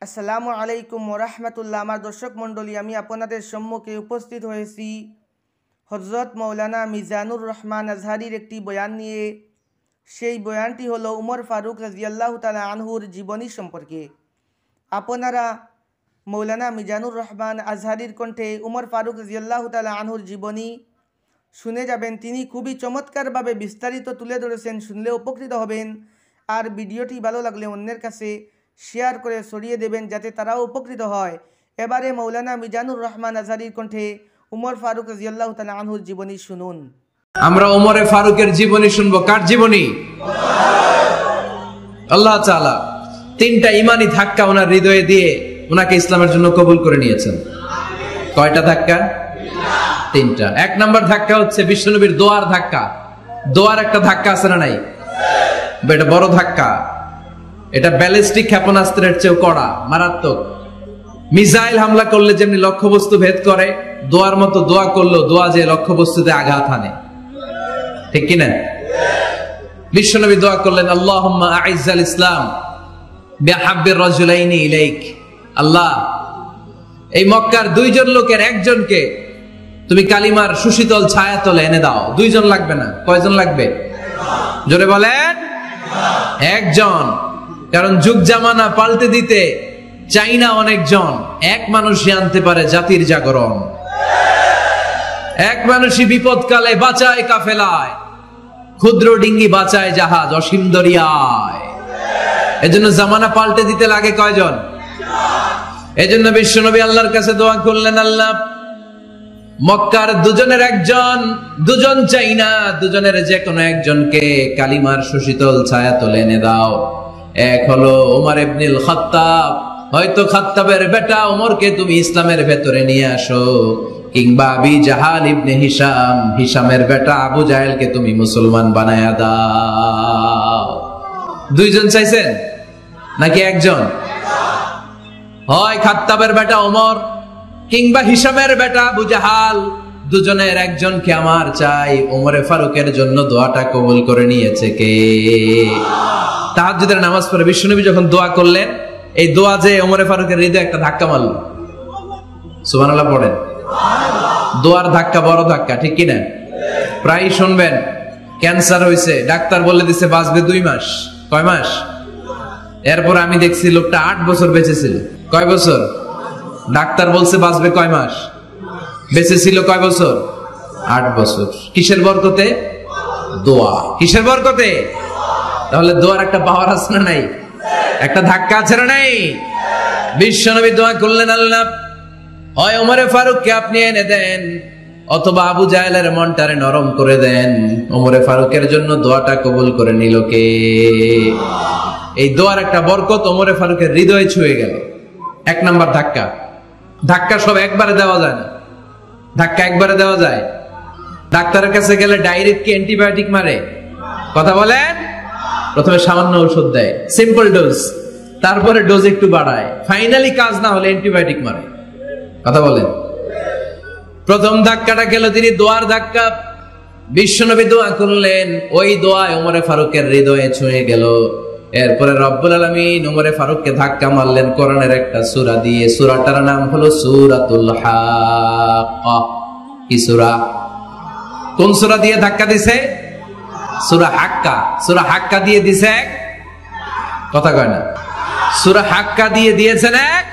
আসসালামু আলাইকুম ওরহমতুল্লাহ। আমার দর্শক মণ্ডলী, আমি আপনাদের সম্মুখে উপস্থিত হয়েছি হযরত মৌলানা মিজানুর রহমান আজহারির একটি বয়ান নিয়ে। সেই বয়ানটি হলো উমর ফারুক রাদিয়াল্লাহু তাআলা আনহুর জীবনী সম্পর্কে। আপনারা মৌলানা মিজানুর রহমান আজহারির কণ্ঠে উমর ফারুক রাদিয়াল্লাহু তাআলা আনহুর জীবনী শুনে যাবেন। তিনি খুবই চমৎকারভাবে বিস্তারিত তুলে ধরেছেন, শুনলে উপকৃত হবেন। আর ভিডিওটি ভালো লাগলে অন্যের কাছে শেয়ার করে ছড়িয়ে দেবেন যাতে তারাও উপকৃত হয়। এবারে মৌলানা মিজানুর রহমান আজহারির কণ্ঠে উমর ফারুক রাদিয়াল্লাহু তাআলা আনহুর জীবনী শুনুন। আমরা উমরে ফারুকের জীবনী শুনবো। কার জীবনী? আল্লাহ তাআলা তিনটা ঈমানি ধাক্কা ওনার হৃদয়ে দিয়ে ওনাকে ইসলামের জন্য কবুল করে নিয়েছেন। কয়টা ধাক্কা? তিনটা। এক নাম্বার ধাক্কা হচ্ছে বিশ্বনবীর দোয়ার ধাক্কা। দোয়ার একটা ধাক্কা আছে না নাই? এটা বড় ধাক্কা। এটা ব্যালিস্টিক ক্ষেপণাস্ত্রের চেয়েও কড়া, মারাত্মক। মিসাইল হামলা করলে যেমনি লক্ষ্যবস্তু ভেদ করে, দোয়ার মতো দোয়া করলো দোয়া যে লক্ষ্যবস্তুতে আঘাত হানে, ঠিক কিনা? বিশ্বনবী দোয়া করলেন, আল্লাহুম্মা আইজ্জাল ইসলাম বিহাব্বির রাজুলাইনি ইলাইক। আল্লাহ, এই মক্কার দুইজন লোকের একজনকে তুমি কালিমার সুশীতল ছায়াতলে এনে দাও। দুইজন লাগবে না। কয়জন লাগবে? জোরে বলেন। একজন। কারণ যুগ জামানা পাল্টে দিতে চাই না অনেকজন। এক মানুষই আনতে পারে জাতির জাগরণ। এক মানুষই বিপদকালে বাঁচায় কাফেলায়, ক্ষুদ্র ডিঙ্গি বাঁচায় জাহাজ অসীম দরিয়ায়। এজন্য জামানা পাল্টে দিতে লাগে কয়জন? এজন্য বিশ্বনবী আল্লাহর কাছে দোয়া করলেন, আল্লাহ মক্কার দুজনের একজন, দুজন চাই না, দুজনের যে কোনো একজনকে কালিমার সুশীতল ছায়াতলে এনে দাও। এক হলো ওমর ইবনুল খাত্তাব। হয়তো খাত্তাবের বেটা ওমরকে তুমি ইসলামের ভেতরে নিয়ে আসো, কিংবা আবি জাহাল ইবনে হিশাম, হিশামের বেটা আবু জাহেলকে তুমি মুসলমান বানায়া দাও। দুইজন চাইছেন নাকি একজন? হয় খাত্তাবের বেটা ওমর কিংবা হিশামের বেটা আবু জাহাল, দুজনের একজনকে আমার চাই। ওমরে ফারুকের জন্য দোয়াটা কবুল করে নিয়েছে কে? তাহাজ্জুদের নামাজ পড়ে বিশ্বনবী যখন দোয়া করলেন, এই দোয়া যে ওমরে ফারুকের হৃদয়ে একটা ধাক্কা মারল। সুবহানাল্লাহ পড়েন। দোয়ার ধাক্কা বড় ধাক্কা, ঠিক কিনা? প্রায় শুনবেন ক্যান্সার হয়েছে, ডাক্তার বলে দিছে বাঁচবে 2 মাস। কয় মাস? এরপর আমি দেখছি লোকটা 8 বছর বেঁচে ছিল। কয় বছর? ডাক্তার বলছে বাঁচবে কয় মাস, বেঁচে ছিল কয় বছর? 8 বছর। কিসের বরকতে? দোয়া। কিসের বরকতে? তাহলে দোয়ার একটা পাওয়ার আছে না নাই? একটা ধাক্কা আছে না নাই? বিশ্বনবী দোয়া করলেন, আল্লাহ হয় ওমরে ফারুককে আপনি এনে দেন, অথবা আবু জাহেলের মনটারে নরম করে দেন। ওমরে ফারুকের জন্য দোয়াটা কবুল করে নিল কে? এই দোয়ার একটা বরকত ওমরে ফারুকের হৃদয়ে ছুঁয়ে গেল। এক নাম্বার ধাক্কা। ধাক্কা সব একবারে দেওয়া যায় না। ধাক্কা একবারে দেওয়া যায়? ডাক্তারের কাছে গেলে ডাইরেক্ট কি অ্যান্টিবায়োটিক মারে? কথা বলেন। প্রথমে সামান্য ঔষধ দেয়, সিম্পল ডোজ, তারপরে ডোজ একটু বাড়ায়, ফাইনালি কাজ না হলে অ্যান্টিবায়োটিক মারে। কথা বলেন। প্রথম ধাক্কাটা গেল তিনি দোয়ার ধাক্কা। বিশ্বনবী দোয়া করলেন, ওই দোয়ায় ওমরে ফারুকের হৃদয়ে ছুঁয়ে গেল। এরপরে রব্বুল আলামিন ওমরে ফারুককে ধাক্কা মারলেন কোরআনের একটা সূরা দিয়ে। সূরাটার নাম হলো সূরাতুল হাক্কা। কি সূরা? কোন সূরা দিয়ে ধাক্কা দিছে? সূরা হাক্কা। সূরা হাক্কা দিয়ে দিছে এক, কথা কয় না। সূরা হাক্কা দিয়ে দিয়েছেন এক।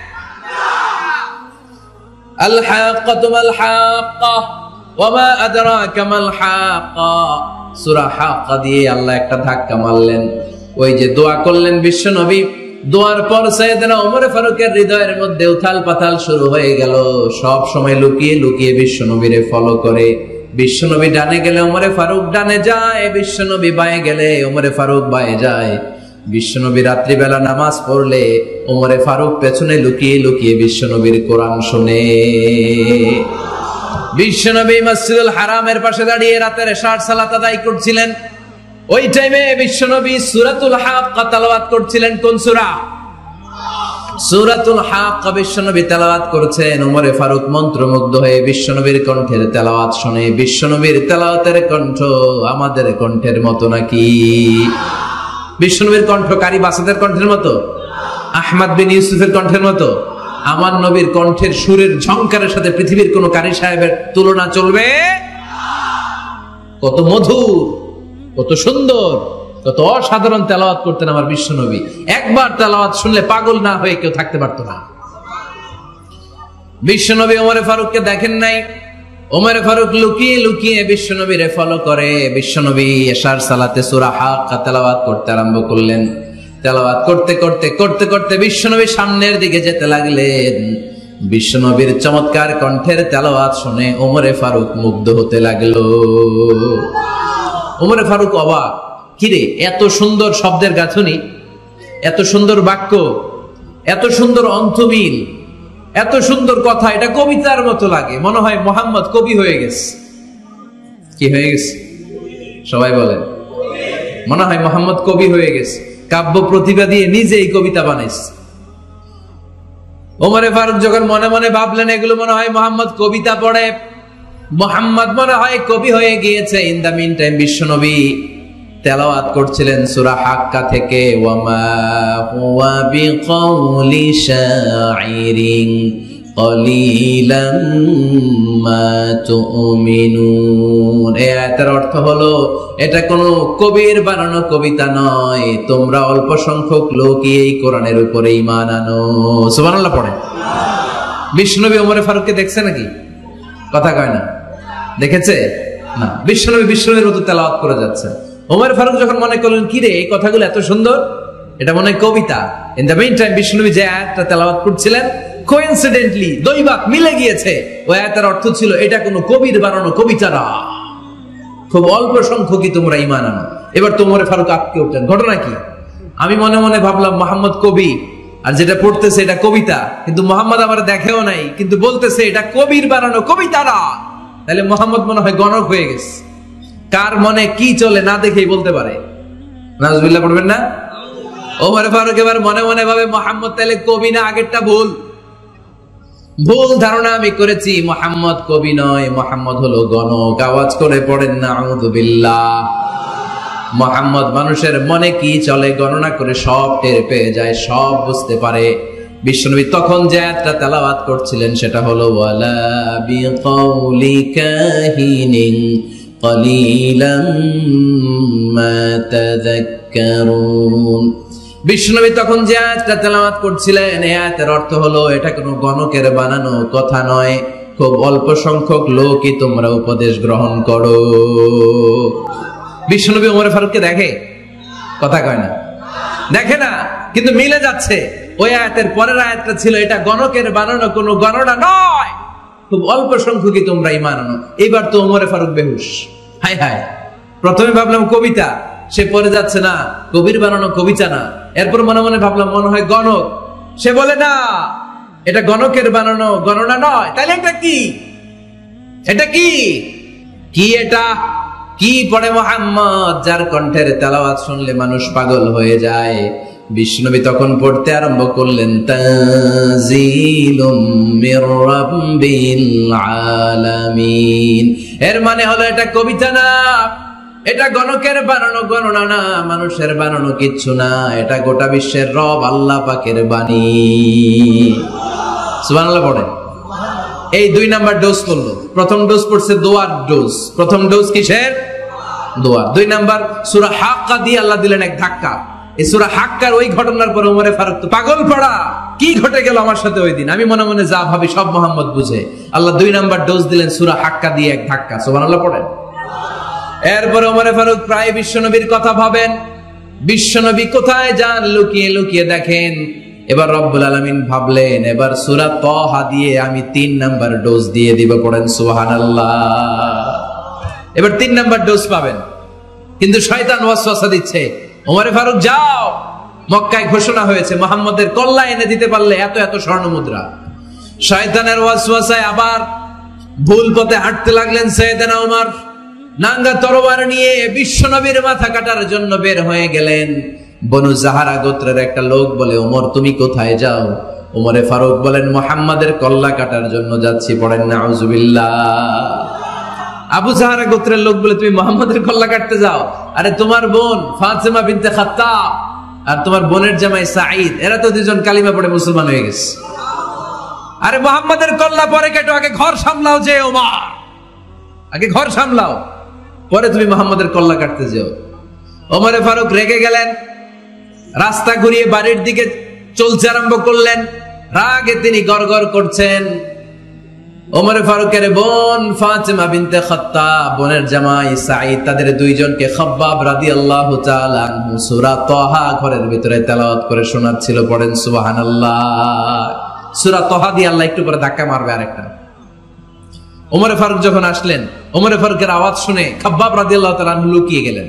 আল হাক্কাতু মাল হাক্কা ওয়া মা আদরাকা মাল হাক্কা। সূরা হাক্কা দিয়ে আল্লাহ একটা ধাক্কা মারলেন। ওই যে দোয়া করলেন বিশ্বনবী, দোয়ার পর সাইয়েদনা ওমর ফারুকের হৃদয়ের মধ্যে উথাল পাতাল শুরু হয়ে গেল। সব সময় লুকিয়ে লুকিয়ে বিশ্বনবীরে ফলো করে। বিশ্বনবী ডানে গেলে ওমরে ফারুক ডানে যায়, বিশ্বনবী বায়ে গেলে ওমরে ফারুক বায়ে যায়। বিশ্বনবী রাত্রিবেলা নামাজ পড়লে ওমরে ফারুক পেছনে লুকিয়ে লুকিয়ে বিশ্বনবীর কোরআন শুনে। বিশ্বনবী মসজিদুল হারামের পাশে দাঁড়িয়ে রাতের এশার সালাত আদায় করছিলেন। ওই টাইমে বিশ্বনবী সূরাতুল হাক্কা তেলাওয়াত করছিলেন। কোন সূরা? সূরাতুল হাক্কা বিশ্বনবী তেলাওয়াত করেছেন। ওমরে ফারুক মন্ত্রমুগ্ধ হয়ে বিশ্বনবীর কণ্ঠের তেলাওয়াত শুনে। বিশ্বনবীর তেলাওয়াতের কণ্ঠ আমাদের কণ্ঠের মতো নাকি? বিশ্বনবীর কণ্ঠ কারি বাসাদের কণ্ঠের মতো? আহমদ বিন ইউসুফের কণ্ঠের মতো? আমার নবীর কণ্ঠের সুরের ঝংকারের সাথে পৃথিবীর কোন কারি সাহেবের তুলনা চলবে? কত মধুর, কত সুন্দর, কত অসাধারণ তেলাওয়াত করতেন আমার বিশ্ব নবী। একবার তেলাওয়াত শুনলে পাগল না হয়ে কেউ থাকতে পারতো না। বিশ্ব নবী ওমরে ফারুককে দেখেন নাই। ওমরে ফারুক লুকিয়ে লুকিয়ে বিশ্ব নবীরে ফলো করে। বিশ্ব নবী এশার সালাতে সূরা হাক্কা তেলাওয়াত করতে আরম্ভ করলেন। তেলাওয়াত করতে করতে করতে করতে বিশ্ব নবী সামনের দিকে যেতে লাগলেন। বিশ্ব নবীর চমৎকার কণ্ঠের তেলাওয়াত শুনে ওমরে ফারুক মুগ্ধ হতে লাগলো। ওমরে ফারুক অবাক, কিরে এত সুন্দর শব্দের গাঁথনি, এত সুন্দর বাক্য, এত সুন্দর অন্তমিল, এত সুন্দর কথা, এটা কবিতার মতো লাগে। মনে হয় মোহাম্মদ কবি হয়ে গেছে। কি হয়ে গেছে সবাই বলেন? মনে হয় মোহাম্মদ কবি হয়ে গেছে, কাব্য প্রতিভা দিয়ে নিজেই কবিতা বানাইছে। ওমরে ফারুক যখন মনে মনে ভাবলেন এগুলো মনে হয় মোহাম্মদ কবিতা পড়ে, মোহাম্মদ মনে হয় কবি হয়ে গিয়েছে। ইন দা মিন টাইম বিশ্বনবী তেলাওয়াত করছিলেন সূরা হাক্কা থেকে, ওয়ামা হুয়া বিকাউলি শাইরিন কলিলাম মা তুমিনুন। এই আয়াতের অর্থ হলো এটা কোনো কবির বানানো কবিতা নয়, তোমরা অল্প সংখ্যক লোকই এই কোরআনের উপরে ঈমান আনো। সুবহানাল্লাহ পড়ে। বিশ্বনবী ওমরে ফারুককে দেখছে নাকি? কথা কয় না, দেখেছে না? বিশ্বনবীর মতো তেলাওয়াত করে যাচ্ছে। ওমর ফারুক যখন মনে করলেন কি রে এই কথাগুলো এত সুন্দর, এটা মনে হয় কবিতা। ইন দ্য মিন টাইম বিশ্বনবী যে আয়াতটা তেলাওয়াত করছিলেন, কোইন্সিডেন্টলি দৈবাক মিলে গিয়েছে। ওই আয়াতের অর্থ ছিল এটা কোনো কবির বানানো কবিতা না, খুব অল্প সংখ্যকই তোমরা ঈমান আনো। এবার তো ওমর ফারুক আটকে উঠলেন। ঘটনা কি? আমি মনে মনে ভাবলাম মোহাম্মদ কবি, আর যেটা পড়তেছে এটা কবিতা, কিন্তু মোহাম্মদ আমার দেখেও নাই, কিন্তু বলতেছে এটা কবির বানানো কবিতা না। তাহলে মোহাম্মদ মনে হয় গণক হয়ে গেছে। কার মনে কি চলে না দেখেই বলতে পারে। নাউজুবিল্লাহ পড়বেন না? ওমর ফারুক এবার মনে মনে ভাবে মোহাম্মদ তাহলে কবি না, আগেরটা ভুল ধারণা আমি করেছি। মোহাম্মদ কবি নয়, মোহাম্মদ হলো গণক। আওয়াজ করে পড়েন নাউযুবিল্লাহ। মোহাম্মদ মানুষের মনে কি চলে গণনা করে সব টের পেয়ে যায়, সব বুঝতে পারে। বিশ্বনবী তখন যে আয়াতটা তেলাওয়াত করছিলেন সেটা হলো ওয়ালা বিকাউলি কাহিনিন কলিলাম মা তাযাক্কারুন। বিশ্বনবী তখন যে আয়াতটা তেলাওয়াত করছিলেন এই আয়াতের অর্থ হলো এটা কোনো গণকের বানানো কথা নয়, খুব অল্প সংখ্যক লোকই তোমরা উপদেশ গ্রহণ করো। বিশ্বনবী ওমর ফারুককে দেখে? কথা কয় না, দেখে না, কিন্তু মিলে যাচ্ছে। ওই আয়াতের পরের আয়াতটা ছিল এটা গণকের বানানো কোনো গণনা নয়, খুব অল্প সংখ্যকই তোমরা ঈমান আনো। এবার তো ওমর ফারুক বেহুশ। হায় হায়, প্রথমে ভাবলাম কবিতা, সে পড়ে যাচ্ছে না কবির বানানো কবিতা না। এরপর মনে মনে ভাবলাম মনে হয় গণক, সে বলে না এটা গণকের বানানো গণনা নয়। তাহলে এটা কি? এটা কি কি এটা কি পড়ে মুহাম্মদ, যার কণ্ঠের তেলাওয়াত শুনলে মানুষ পাগল হয়ে যায়। বিশ্বনবী তখন পড়তে আরম্ভ করলেন তানজিলুম মির রাব্বিল আলামিন। এর মানে হলো এটা কবিতা না, এটা গণকের বানানো গণনা না, মানুষের বানানো কিচ্ছু না, এটা গোটা বিশ্বের রব আল্লাহ পাকের বাণী। সুবহানাল্লাহ পড়েন। এই 2 নাম্বার ডোজ করলো। প্রথম ডোজ পড়ছে দোয়ার ডোজ। প্রথম ডোজ কিসের? দোয়া। 2 নাম্বার সূরা হাক্কা দিয়ে আল্লাহ দিলেন এক ধাক্কা। এই সূরা হাক্কার ওই ঘটনার পর ওমরে ফারুক তো পাগল পড়া, কি ঘটে গেল আমার সাথে ওই দিন, আমি মনে মনে যা ভাবি সব মোহাম্মদ বুঝে। আল্লাহ 2 নাম্বার ডোজ দিলেন সূরা হাক্কা দিয়ে এক ধাক্কা। সুবহানাল্লাহ পড়েন। এরপর ওমরে ফারুক প্রায় বিশ্বনবীর কথা ভাবেন, বিশ্বনবী কোথায় যান লুকিয়ে লুকিয়ে দেখেন। এবার রব্বুল আলামিন ভাবলেন এবার সূরা তাহা দিয়ে আমি 3 নাম্বার ডোজ দিয়ে দিব। পড়েন সুবহানাল্লাহ। এবার 3 নাম্বার ডোজ পাবেন, কিন্তু শয়তান ওয়াসওয়াসা দিচ্ছে, ওমরে ফারুক যাও, মক্কায় ঘোষণা হয়েছে মুহাম্মদের কল্লা এনে দিতে পারলে এত এত স্বর্ণ মুদ্রা। শয়তানের ওয়াসওয়াসায় আবার ভুল পথে হাঁটতে লাগলেন সাইয়েদনা ওমর। নাঙ্গা তরবার নিয়ে বিশ্বনবীর মাথা কাটার জন্য বের হয়ে গেলেন। বনু জাহারা গোত্রের একটা লোক বলে, ওমর তুমি কোথায় যাও? ওমরে ফারুক বলেন মুহাম্মাদের কল্লা কাটার জন্য যাচ্ছি। পড়েন নাউজুবিল্লাহ। আবু জাহারা গোত্রের লোক বলে তুমি মুহাম্মাদের কল্লা কাটতে যাও? আরে তোমার বোন ফাতেমা বিনতে খাত্তাব আর তোমার বোনের জামাই সাঈদ, এরা তো দুজন কালিমা পড়ে মুসলমান হয়ে গেছে। আরে মুহাম্মাদের কল্লা পরে কেটো, আগে ঘর সামলাও। যে ওমর, আগে ঘর সামলাও, পরে তুমি মুহাম্মাদের কল্লা কাটতে যাও। ওমরে ফারুক রেগে গেলেন, রাস্তা ঘুরিয়ে বাড়ির দিকে চলতে আরম্ভ করলেন। রাগে তিনি গড়গড় করছেন। ওমরে ফারুকের বোন ফাতেমা বিনতে খাত্তাব, বোনের জামাই সাঈদ, তাদের দুইজনকে খাব্বাব রাদিয়াল্লাহু তাআলা আনহু সূরা তাহা ঘরের ভিতরে তেলাওয়াত করে শোনাচ্ছিল। পড়েন সুবহানাল্লাহ। সূরা তাহা দিয়ে আল্লাহ একটু পরে ধাক্কা মারবে আরেকটা। ওমরে ফারুক যখন আসলেন, ওমরে ফারুকের আওয়াজ শুনে খাব্বাব রাদিয়াল্লাহু তাআলা আনহু লুকিয়ে গেলেন।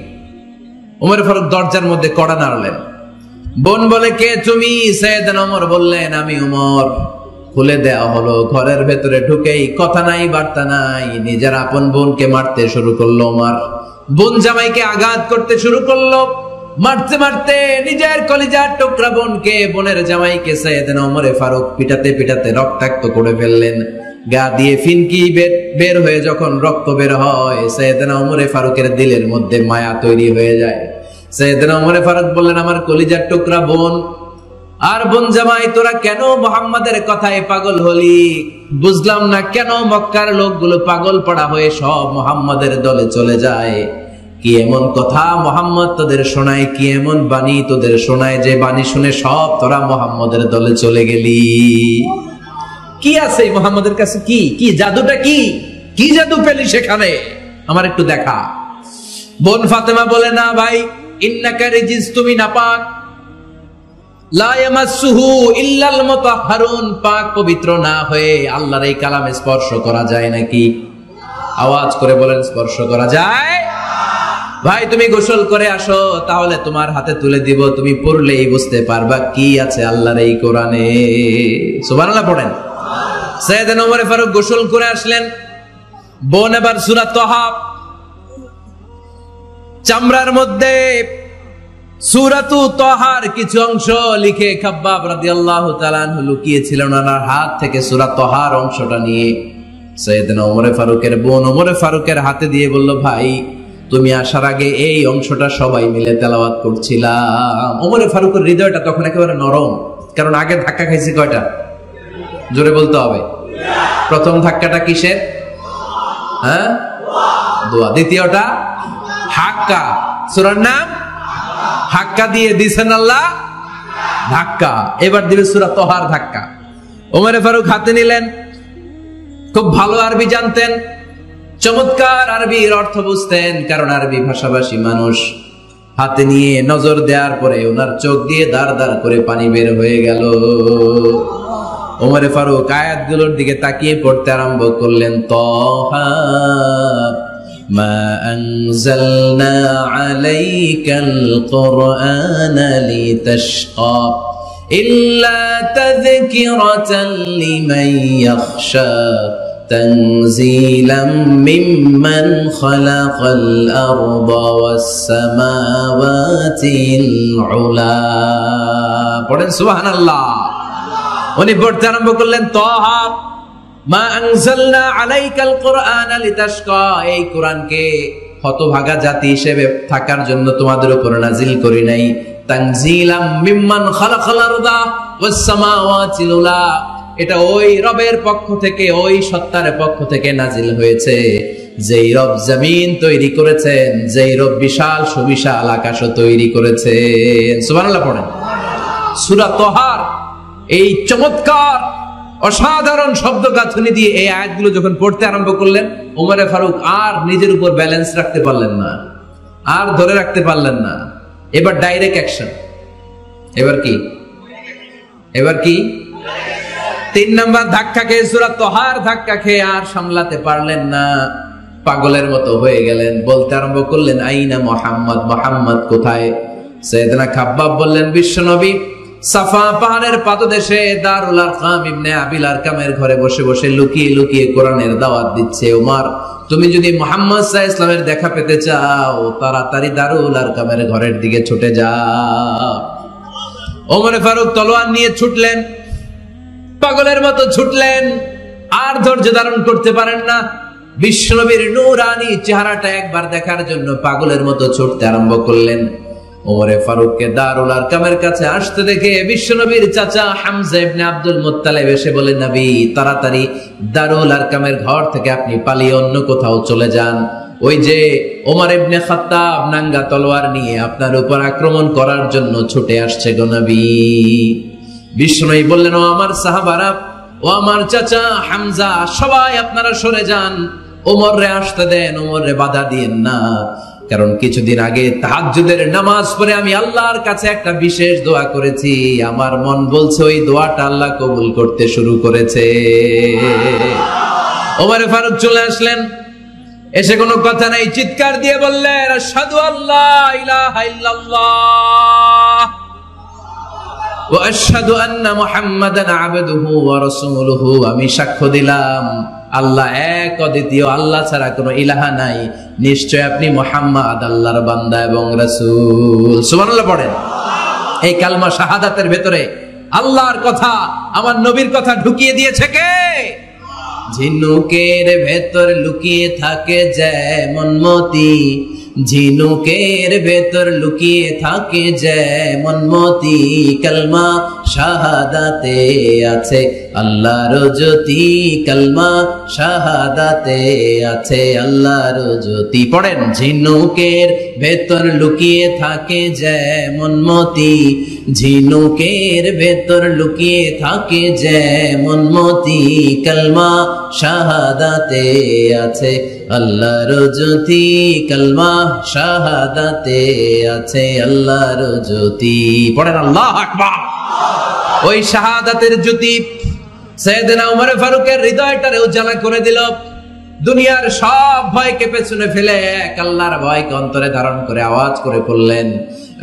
ওমরে ফারুক দরজার মধ্যে কড়া নাড়লেন। বোন বলে, কে তুমি? সাইয়েদনা ওমর বললেন, আমি ওমর। খুলে দেওয়া হলো। ঘরের ভেতরে ঢুকেই কথা নাই বার্তা নাই, নিজের আপন বোনকে মারতে শুরু করলো ওমর। বোন জামাইকে আঘাত করতে শুরু করলো। মারতে মারতে নিজের কলিজার টুকরা বোনকে, বোনের জামাইকে সাইয়েদনা ওমরে ফারুক পিটাতে পিটাতে রক্তাক্ত করে ফেললেন। গা দিয়ে ফিনকি বের হয়ে যখন রক্ত বের হয়, সাইয়েদনা ওমরে ফারুকের দিলের মধ্যে মায়া তৈরি হয়ে যায়। সাইয়েদনা ওমরে ফারুক বললেন, আমার কলিজার টুকরা বোন আর বোন জামাই, তোরা কেন মুহাম্মাদের কথায় পাগল হলি? বুঝলাম না কেন মক্কার লোকগুলো পাগল পড়া হয়ে সব মুহাম্মাদের দলে চলে যায়। কি এমন কথা মুহাম্মদ তোদের শোনায়, কি এমন বাণী তোদের শোনায় যে বাণী শুনে সব তোরা মুহাম্মাদের দলে চলে গেলি? কি আছে মুহাম্মাদের কাছে? কি কি জাদুটা? কি কি জাদু পেলি সেখানে? আমার একটু দেখা। বোন ফাতেমা বলে, না ভাই, ইন্নাকা রিজিস, তুমি নাপাক। লা ইয়ামাসসুহু ইল্লাল মুতাহহারুন, পাক পবিত্র না হয়ে আল্লাহর এই কালামে স্পর্শ করা যায় নাকি? আওয়াজ করে বলেন, স্পর্শ করা যায়? ভাই তুমি গোসল করে আসো, তাহলে তোমার হাতে তুলে দিব, তুমি পড়লেই বুঝতে পারবা কি আছে আল্লাহর এই কোরআনে। সুবহানাল্লাহ পড়েন। সাইয়েদনা ওমর ফারুক গোসল করে আসলেন। বোন এবার সূরা তাহা চামড়ার মধ্যে সূরাতু তাহার কিছু অংশ লিখে খাব্বাব রাদিয়াল্লাহু তাআলা আনহু লুকিয়েছিলেন। ওনার হাত থেকে সূরা তাহার অংশটা নিয়ে সাইয়েদনা ওমর ফারুকের বোন ওমর ফারুকের হাতে দিয়ে বলল, ভাই তুমি আসার আগে এই অংশটা সবাই মিলে তেলাওয়াত করছিলাম। ওমর ফারুকের হৃদয়টা তখন একেবারে নরম, কারণ আগে ধাক্কা খাইছে কয়টা? জোরে বলতে হবে। প্রথম ধাক্কাটা কিসের? হ্যাঁ, দোয়া। দ্বিতীয়টা হাক্কা, সূরার নাম হাক্কা দিয়ে দিছেন আল্লাহ ধাক্কা। এবার দিবে সূরা তাহার ধাক্কা। ওমর ফারুক হাতে নিলেন। খুব ভালো আরবি জানতেন, চমৎকার আরবির অর্থ বুঝতেন, কারণ আরবি ভাষাভাষী মানুষ। হাতে নিয়ে নজর দেওয়ার পরে ওনার চোখ দিয়ে দাঁড় দাঁড় করে পানি বের হয়ে গেল। ওমর ফারুক আয়াতগুলোর দিকে তাকিয়ে পড়তে আরম্ভ করলেন। তাহা মা আনজালনা আলাইকাল কুরআনা লিতাশকা ইল্লা তাযকিরাতান লিমান ইয়াখশা তানজিলাম মিম্মান খালাকাল আরদা ওয়াস সামাওয়াতিল উলা। পড়েন সুবহানাল্লাহ। উনি পড়তে আরম্ভ করলেন, তাহা মা আনজালনা আলাইকাল কুরআনা লিতাশকা, এই কোরআনকে হতভাগা জাতি হিসেবে থাকার জন্য তোমাদের উপর নাজিল করি নাই। তানজিলাম মিম্মান খালাকাল আরদা ওয়াস সামাওয়াতিল উলা, এটা ওই রবের পক্ষ থেকে, ওই সত্তার পক্ষ থেকে নাজিল হয়েছে যেই রব জমিন তৈরি করেছেন, যেই রব বিশাল সুবিশাল আকাশও তৈরি করেছেন। সুবহানাল্লাহ পড়েন। সূরা তাহার এই চমৎকার অসাধারণ শব্দ গাঁথনি দিয়ে এই আয়াতগুলো যখন পড়তে আরম্ভ করলেন, ওমর ফারুক আর নিজের উপর ব্যালেন্স রাখতে পারলেন না, আর ধরে রাখতে পারলেন না। এবার ডাইরেক্ট অ্যাকশন। এবার কি? এবার কি? 3 নাম্বার ধাক্কা খেয়ে, সূরা তাহার ধাক্কা খেয়ে আর সামলাতে পারলেন না, পাগলের মতো হয়ে গেলেন। বলতে আরম্ভ করলেন, আইনা মুহাম্মদ, মুহাম্মদ কোথায়? সাইয়েদনা খাব্বাব বললেন, বিশ্বনবী সাফা পাহাড়ের পাদদেশে দারুল আরকাম ইবনে আবিল আরকামের ঘরে বসে বসে লুকিয়ে লুকিয়ে কোরআনের দাওয়াত দিচ্ছে। ওমর, তুমি যদি মুহাম্মদ সাল্লাল্লাহু আলাইহি ওয়াসাল্লামের দেখা পেতে চাও, তাড়াতাড়ি দারুল আরকামের ঘরের দিকে ছুটে যাও। ওমর ফারুক তলোয়ার নিয়ে ছুটলেন, পাগলের মতো ছুটলেন, আর ধৈর্য ধারণ করতে পারেন না। বিশ্বনবীর নূরানী চেহারাটা একবার দেখার জন্য পাগলের মতো ছুটতে আরম্ভ করলেন। ওমরে ফারুককে দারুল আরকামের কাছে আসতে দেখে বিশ্বনবীর চাচা হামজা ইবনে আব্দুল মুত্তালিব এসে বলে, নবী তাড়াতাড়ি দারুল আরকামের ঘর থেকে আপনি পালিয়ে অন্য কোথাও চলে যান, ওই যে ওমর ইবনে খাত্তাব নাঙ্গা তলোয়ার নিয়ে আপনার উপর আক্রমণ করার জন্য ছুটে আসছে গো নবী। বিশ্বনবী বললেন, ও আমার সাহাবারা, ও আমার চাচা হামজা, সবাই আপনারা সরে যান, ওমর রে আসতে দেন, ওমর রে বাধা দিয়েন না। কারণ কিছুদিন আগে তাহাজ্জুদের নামাজ পড়ে আমি আল্লাহর কাছে একটা বিশেষ দোয়া করেছি, আমার মন বলছে ওই দোয়াটা আল্লাহ কবুল করতে শুরু করেছে। ওমর ফারুক চলে আসলেন, এসে কোনো কথা নাই, চিৎকার দিয়ে বললেন, আশহাদু আল্লা ইলাহা ইল্লাল্লাহ ওয়া আশহাদু আন্না মুহাম্মাদান আবদুহু ওয়া রাসূলুহু। আমি সাক্ষ্য দিলাম আল্লাহ এক, অদ্বিতীয়, আল্লাহ ছাড়া কোনো ইলাহা নাই, নিশ্চয় আপনি মুহাম্মদ আল্লাহর বান্দা এবং রাসূল। সুবহানাল্লাহ পড়েন। এই কালমা শাহাদাতের ভেতরে আল্লাহর কথা, আমার নবীর কথা ঢুকিয়ে দিয়েছে কে? ঝিনুকের ভেতর লুকিয়ে থাকে যেমন মতি, ঝিনুকের ভেতর লুকিয়ে থাকে যেমন মতি, কালমা শাহাদাতে আছে আল্লাহর জ্যোতি, কালমা শাহাদাতে আছে আল্লাহর জ্যোতি। পড়েন, ঝিনুকের ভেতর লুকিয়ে থাকে যেমন মতি, ঝিনুকের ভেতর লুকিয়ে থাকে যেমন মতি, কালমা শাহাদাতে আছে আল্লাহর জ্যোতি, কালমা শাহাদাতে আছে আল্লাহর জ্যোতি। পড়েন আল্লাহু আকবার। ওই শাহাদাতের জ্যোতি সাইয়েদনা ওমর ফারুকের হৃদয়টারে উজালা করে দিল। দুনিয়ার সব ভয়কে পেছনে ফেলে এক আল্লাহর ভয়কে অন্তরে ধারণ করে আওয়াজ করে বললেন,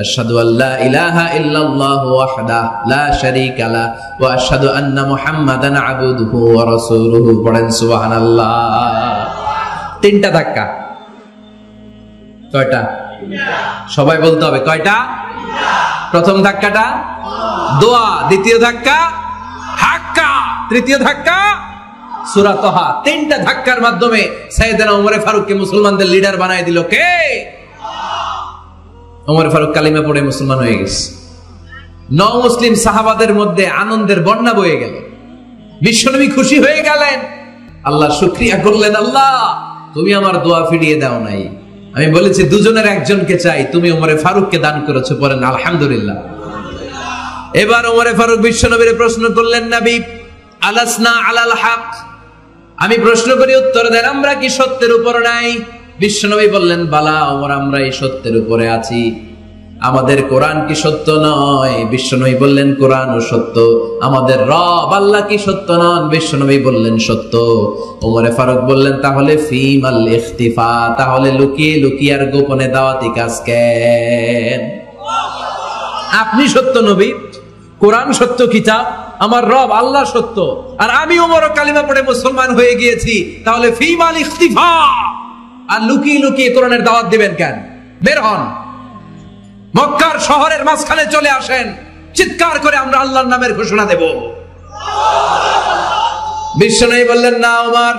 আশহাদু আল্লা ইলাহা ইল্লাল্লাহু ওয়াহদাহু লা শারীকা লাহু ওয়া আশহাদু আন্না মুহাম্মাদান আবদুহু ওয়া রাসূলুহু। পড়েন সুবহানাল্লাহ। তিনটা ধাক্কা। কয়টা? সবাই বলতে হবে কয়টা? প্রথম ধাক্কাটা দোয়া, দ্বিতীয় ধাক্কা হাক্কা, তৃতীয় ধাক্কা সূরা তাহা। তিনটা ধাক্কার মাধ্যমে সাইয়েদনা ওমর ফারুককে মুসলমানদের লিডার বানায় দিল কে? ওমর ফারুক কালিমা পড়ে মুসলমান হয়ে গেছে। নও মুসলিম সাহাবাদের মধ্যে আনন্দের বন্যা বয়ে গেল। বিশ্বনবী খুশি হয়ে গেলেন, আল্লাহ শুকরিয়া করলেন, আল্লাহ তুমি আমার দোয়া ফিরিয়ে দাও নাই, আমি বলেছি দুজনের একজনকে চাই, তুমি ওমর ফারুককে দান করেছো। পড়েন আলহামদুলিল্লাহ। এবার ওমর ফারুক বিশ্বনবীর প্রশ্ন করলেন, নবী আলাসনা আলাল হক, আমি প্রশ্ন করি উত্তর দেন, আমরা কি সত্যের উপর নাই? বিশ্বনবী বললেন, বালা ওমর, আমরা এই সত্যের উপরে আছি, আমাদের কোরআন কি সত্য নয়? বিশ্বনবী বললেন, কোরআনও সত্য। আমাদের রব আল্লাহ কি সত্য নন? বিশ্বনবী বললেন, সত্য। ওমর ফারুক বললেন, তাহলে ফিমাল ইখতিফা, তাহলে লুকিয়ে লুকিয়ে আর গোপনে দাওয়াতি কাজ কেন? আপনি সত্য নবী, কোরআন সত্য কিতাব, আমার রব আল্লাহ সত্য, আর আমি ওমর কালিমা পড়ে মুসলমান হয়ে গিয়েছি, তাহলে ফিমাল ইখতিফা, আর লুকিয়ে লুকিয়ে কোরআনের দাওয়াত দিবেন কেন? বের হন, মক্কার শহরের মাঝখানে চলে আসেন, চিৎকার করে আমরা আল্লাহর নামের ঘোষণা দেব। বিশ্বনবী বললেন, না ওমর,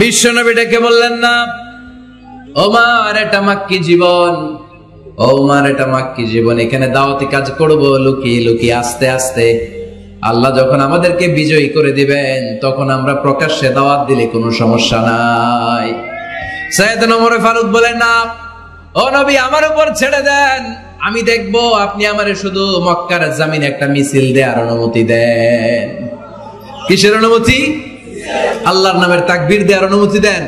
বিশ্বনবী ডেকে বললেন, না ওমর, এটা মাক্কি জীবন, ওমর এটা মাক্কি জীবন, এখানে দাওয়াতি কাজ করব লুকিয়ে লুকিয়ে, আস্তে আস্তে। আল্লাহ যখন আমাদেরকে বিজয়ী করে দিবেন তখন আমরা প্রকাশ্যে দাওয়াত দিলে কোনো সমস্যা নাই। সাইয়েদনা ওমর ফারুক বলেন, না ও নবী, আমার উপর ছেড়ে দেন, আমি দেখব আপনি আমারে শুধু মক্কার জমিনে একটা মিছিল দেওয়ার অনুমতি দেন। কিসের অনুমতি? আল্লাহর নামের তাকবীর দেওয়ার অনুমতি দেন।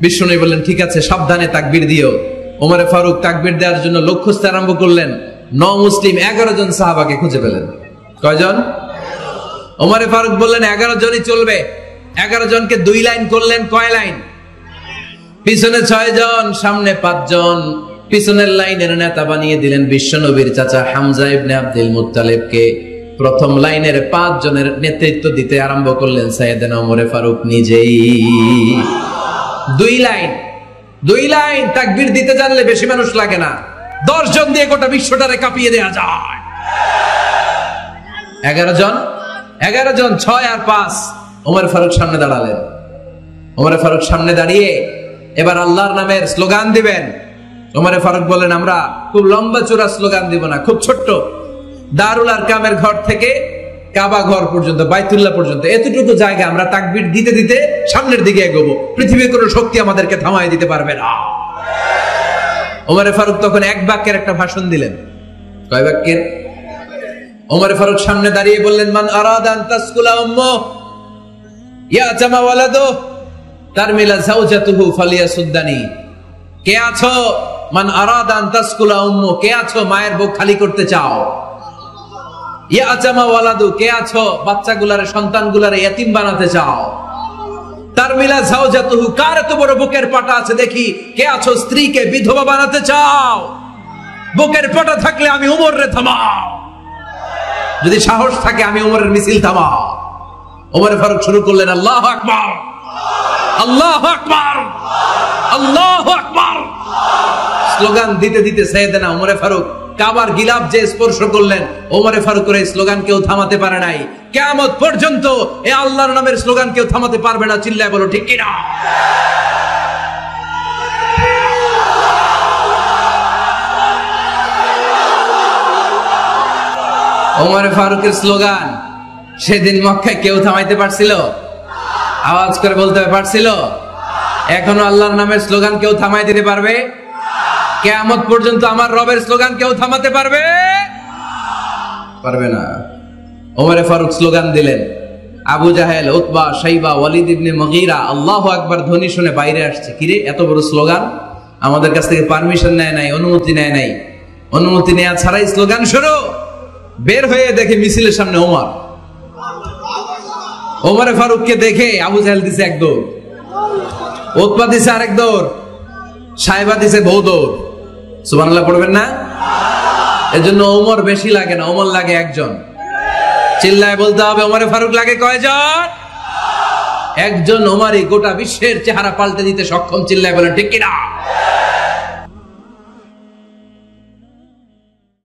বিশ্বনবী বললেন, ঠিক আছে, সাবধানে তাকবীর দিও। ওমর ফারুক তাকবীর দেওয়ার জন্য লোক খুঁজতে আরম্ভ করলেন। মুসলিম 11 জন সাহাবাকে খুঁজে পেলেন। কয়জন? ওমর ফারুক বললেন 11 জনই চলবে। 11 জনকে 2 লাইন করলেন। কয় লাইন? পিছনে 6 জন, সামনে 5 জন। পিছনের লাইনের নেতা বানিয়ে দিলেন বিশ্বনবীর চাচা হামজা ইবনে আব্দুল মুত্তালিবকে। প্রথম লাইনের 5 জনের নেতৃত্ব দিতে আরম্ভ করলেন সাইয়েদনা ওমর ফারুক নিজেই। 2 লাইন তাকবীর দিতে জানলে বেশি মানুষ লাগে না, 10 জন দিয়ে গোটা বিশ্বটারে কাঁপিয়ে দেয়া যায়। 11 জন 11 জন 6 আর 5 ওমর ফারুক সামনে দাঁড়ালেন। ওমর ফারুক সামনে দাঁড়িয়ে এবার আল্লাহর নামের স্লোগান দিবেন। ওমর ফারুক বলেন, আমরা খুব লম্বা চূড়া স্লোগান দিব না, খুব ছোট্ট, দারুল আরকামের ঘর থেকে কাবা ঘর পর্যন্ত, বাইতুল্লাহ পর্যন্ত এতটুকু জায়গা আমরা তাকবীর দিতে দিতে সামনের দিকে এগোবো, পৃথিবীর কোনো শক্তি আমাদেরকে থামায় দিতে পারবে না। ওমর ফারুক তখন এক বাক্যের একটা ভাষণ দিলেন। কয় বাক্যের? ওমর ফারুক সামনে দাঁড়িয়ে বললেন, মান আরাদা আন তাসকুলা উম্মু ইয়াতামা ওয়ালাদু তারমিলা যাওজাতুহু ফালিয়াসুদ্দানি। কে আছো? মান আরাদা আন তাসকুলা উম্মু, কে আছো মায়ের বুক খালি করতে চাও? ইয়াতামা ওয়ালাদু, কে আছো বাচ্চাগুলারে, সন্তানগুলারে ইতিম বানাতে চাও? তারমিলা যাওজাতুহু, কার এত বড় বুকের পাটা আছে দেখি, কে আছো স্ত্রীকে বিধবা বানাতে চাও? বুকের পাটা থাকলে আমি উমরে থামাও, যদি সাহস থাকে আমি উমরের মিছিল থামাও। ওমর ফারুক শুরু করলেন, আল্লাহু আকবার, আল্লাহু আকবার, আল্লাহু আকবার। স্লোগান দিতে দিতে সাইয়েদনা ওমর ফারুক কাবার গিলাফ যে স্পর্শ করলেন, ওমর ফারুকের এই স্লোগান কেউ থামাতে পারে নাই। কিয়ামত পর্যন্ত এই আল্লাহর নামের স্লোগান কেউ থামাতে পারবে না। চিল্লায় বলো ঠিক কিনা? ওমর ফারুকের স্লোগান সেদিন মক্কায় কেউ থামাইতে পারছিল? আওয়াজ করে বলতে পারছিল? এখনো আল্লাহর নামের স্লোগান কেউ থামাই দিতে পারবে? কিয়ামত পর্যন্ত আমার রবের স্লোগান কেউ থামাতে পারবে? পারবে না। ওমর ফারুক স্লোগান দিলেন। আবু জাহেল, উতবা, শাইবা, ওয়ালিদ ইবনে মুগীরা আল্লাহু আকবার ধ্বনি শুনে বাইরে আসছে। কিরে এত বড় স্লোগান, আমাদের কাছ থেকে পারমিশন নেয় নাই, অনুমতি নেয় নাই। অনুমতি নেওয়া ছাড়াই স্লোগান শুরু। বের হয়ে দেখে মিছিলের সামনে ওমর। ওমর ফারুককে দেখে আবু জাহেল দিছে এক দৌড়, উতবা দিছে আরেক দৌড়, শাইবা দিছে বহু দৌড়। সুবহানাল্লাহ পড়বেন না? এজন্য ওমর বেশি লাগে না, ওমর লাগে একজন। চিল্লায় বলতে হবে, ওমর ফারুক লাগে কয়জন? একজন। ওমরই গোটা বিশ্বের চেহারা পাল্টে দিতে সক্ষম। চিল্লায় বলেন ঠিক কিনা?